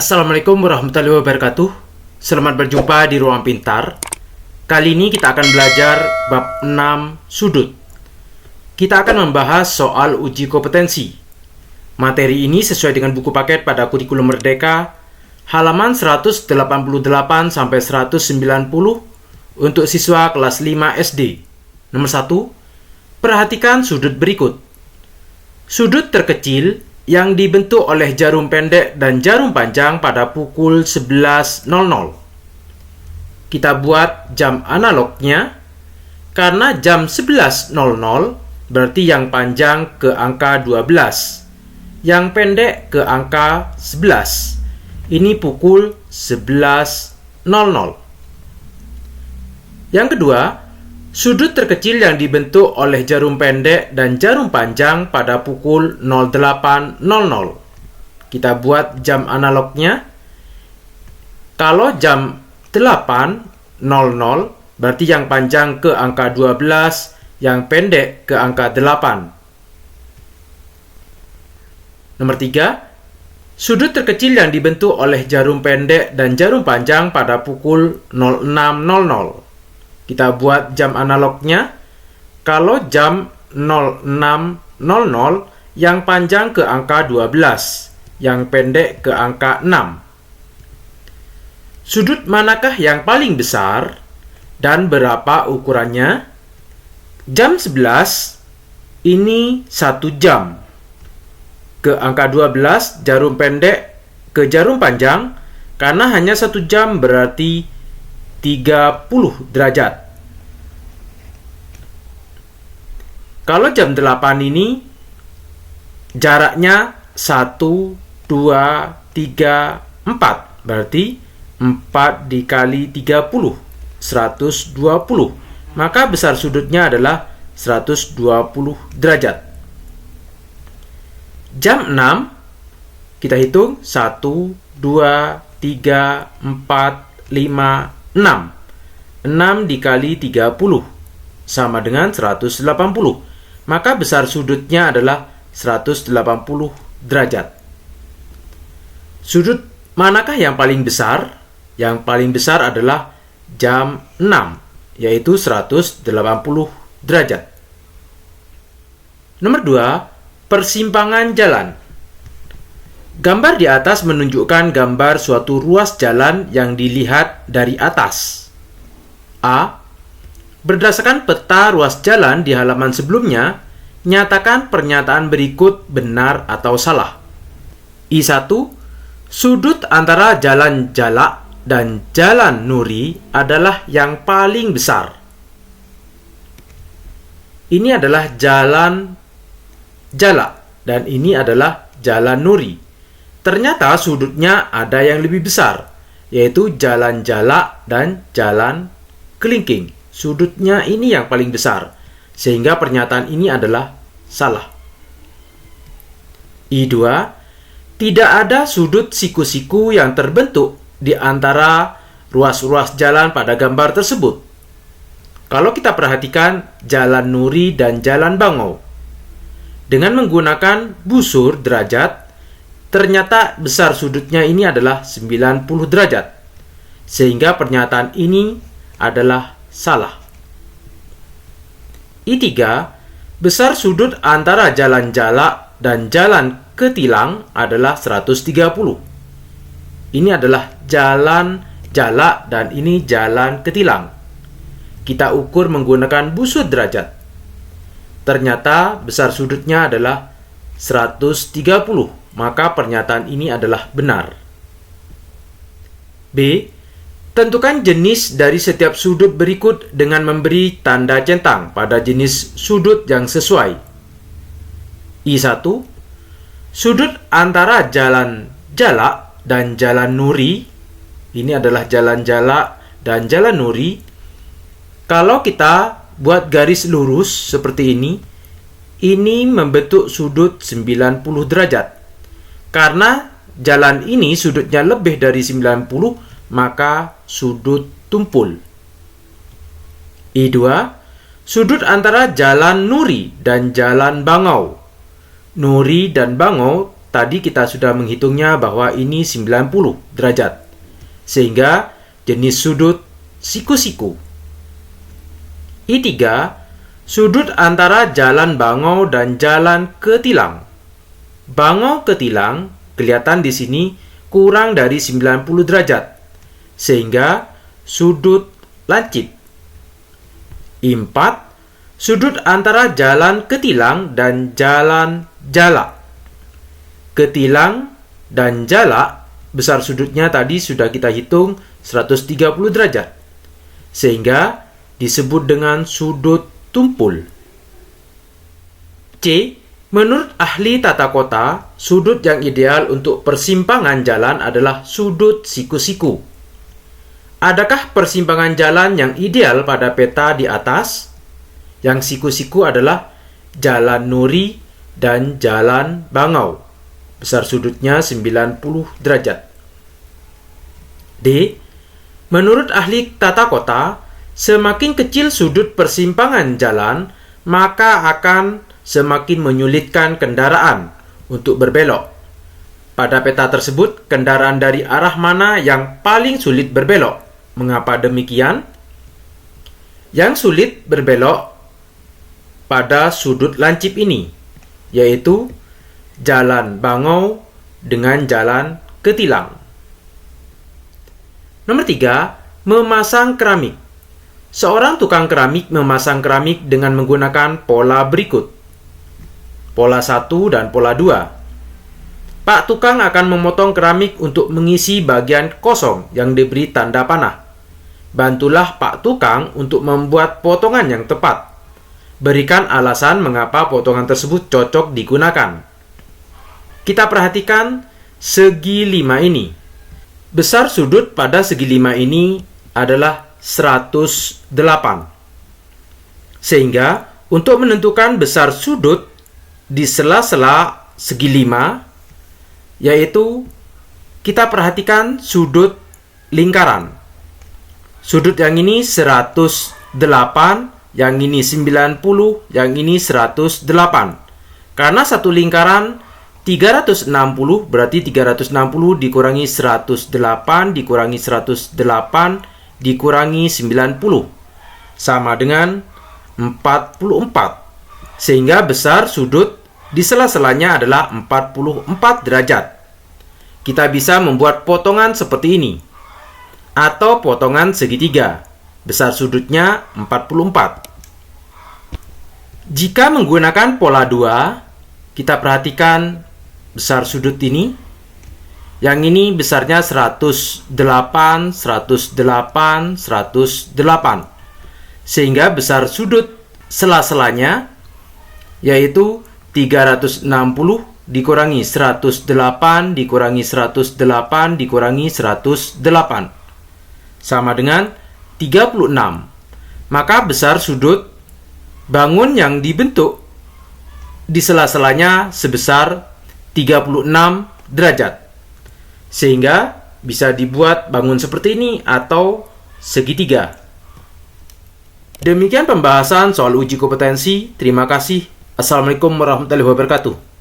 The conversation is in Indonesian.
Assalamualaikum warahmatullahi wabarakatuh. Selamat berjumpa di Ruang Pintar. Kali ini kita akan belajar bab 6 sudut. Kita akan membahas soal uji kompetensi. Materi ini sesuai dengan buku paket pada kurikulum Merdeka, halaman 188 sampai 190 untuk siswa kelas 5 SD. Nomor 1, perhatikan sudut berikut. Sudut terkecil yang dibentuk oleh jarum pendek dan jarum panjang pada pukul 11.00. Kita buat jam analognya. Karena jam 11.00 berarti yang panjang ke angka 12, yang pendek ke angka 11. Ini pukul 11.00. Yang kedua, sudut terkecil yang dibentuk oleh jarum pendek dan jarum panjang pada pukul 08.00. Kita buat jam analognya. Kalau jam 8.00 berarti yang panjang ke angka 12, yang pendek ke angka 8. Nomor 3, sudut terkecil yang dibentuk oleh jarum pendek dan jarum panjang pada pukul 06.00. Kita buat jam analognya. Kalau jam 06.00 yang panjang ke angka 12, yang pendek ke angka 6. Sudut manakah yang paling besar dan berapa ukurannya? Jam 11 ini 1 jam. Ke angka 12 jarum pendek ke jarum panjang, karena hanya 1 jam berarti 30 derajat. Kalau jam 8 ini jaraknya 1, 2, 3, 4. Berarti 4 dikali 30, 120. Maka besar sudutnya adalah 120 derajat. Jam 6 kita hitung 1, 2, 3, 4, 5, 6 dikali 30 sama dengan 180. Maka besar sudutnya adalah 180 derajat. Sudut manakah yang paling besar? Yang paling besar adalah jam 6, yaitu 180 derajat. Nomor 2, persimpangan jalan. Gambar di atas menunjukkan gambar suatu ruas jalan yang dilihat dari atas. A. Berdasarkan peta ruas jalan di halaman sebelumnya, nyatakan pernyataan berikut benar atau salah. I1. Sudut antara jalan Jalak dan jalan Nuri adalah yang paling besar. Ini adalah jalan Jalak dan ini adalah jalan Nuri. Ternyata sudutnya ada yang lebih besar, yaitu jalan Jalak dan jalan Kelingking. Sudutnya ini yang paling besar, sehingga pernyataan ini adalah salah. I2. Tidak ada sudut siku-siku yang terbentuk di antara ruas-ruas jalan pada gambar tersebut. Kalau kita perhatikan jalan Nuri dan jalan Bangau, dengan menggunakan busur derajat, ternyata besar sudutnya ini adalah 90 derajat, sehingga pernyataan ini adalah salah. I3. Besar sudut antara jalan Jalak dan jalan Ketilang adalah 130. Ini adalah jalan Jalak dan ini jalan Ketilang. Kita ukur menggunakan busur derajat. Ternyata besar sudutnya adalah 130. Maka pernyataan ini adalah benar. B. Tentukan jenis dari setiap sudut berikut dengan memberi tanda centang pada jenis sudut yang sesuai. I1. Sudut antara jalan Jalak dan jalan Nuri. Ini adalah jalan Jalak dan jalan Nuri. Kalau kita buat garis lurus seperti ini membentuk sudut 90 derajat. Karena jalan ini sudutnya lebih dari 90, maka sudut tumpul. I2. Sudut antara jalan Nuri dan jalan Bangau. Nuri dan Bangau tadi kita sudah menghitungnya bahwa ini 90 derajat. Sehingga jenis sudut siku-siku. I3, sudut antara jalan Bangau dan jalan Ketilang. Bangau Ketilang kelihatan di sini kurang dari 90 derajat. Sehingga sudut lancip. I4, sudut antara jalan Ketilang dan jalan Jalak. Ketilang dan Jalak, besar sudutnya tadi sudah kita hitung 130 derajat. Sehingga disebut dengan sudut tumpul. C. Menurut ahli tata kota, sudut yang ideal untuk persimpangan jalan adalah sudut siku-siku. Adakah persimpangan jalan yang ideal pada peta di atas? Yang siku-siku adalah Jalan Nuri dan Jalan Bangau. Besar sudutnya 90 derajat. D. Menurut ahli tata kota, semakin kecil sudut persimpangan jalan, maka akan semakin menyulitkan kendaraan untuk berbelok. Pada peta tersebut, kendaraan dari arah mana yang paling sulit berbelok? Mengapa demikian? Yang sulit berbelok pada sudut lancip ini, yaitu Jalan Bangau dengan Jalan Ketilang. Nomor 3, memasang keramik. Seorang tukang keramik memasang keramik dengan menggunakan pola berikut. Pola 1 dan pola 2. Pak tukang akan memotong keramik untuk mengisi bagian kosong yang diberi tanda panah. Bantulah Pak tukang untuk membuat potongan yang tepat. Berikan alasan mengapa potongan tersebut cocok digunakan. Kita perhatikan segi 5 ini. Besar sudut pada segi 5 ini adalah 108. Sehingga untuk menentukan besar sudut di sela-sela segi 5, yaitu kita perhatikan sudut lingkaran. Sudut yang ini 108, yang ini 90, yang ini 108. Karena satu lingkaran 360, berarti 360 dikurangi 108 dikurangi 108 dikurangi 90 sama dengan 44. Sehingga besar sudut di sela-selanya adalah 44 derajat. Kita bisa membuat potongan seperti ini, atau potongan segitiga. Besar sudutnya 44. Jika menggunakan pola 2, kita perhatikan besar sudut ini. Yang ini besarnya 108, 108, 108. Sehingga besar sudut sela-selanya yaitu 360 dikurangi 108 dikurangi 108 dikurangi 108 sama dengan 36. Maka besar sudut bangun yang dibentuk di sela-selanya sebesar 36 derajat. Sehingga bisa dibuat bangun seperti ini atau segitiga. Demikian pembahasan soal uji kompetensi. Terima kasih. Assalamualaikum warahmatullahi wabarakatuh.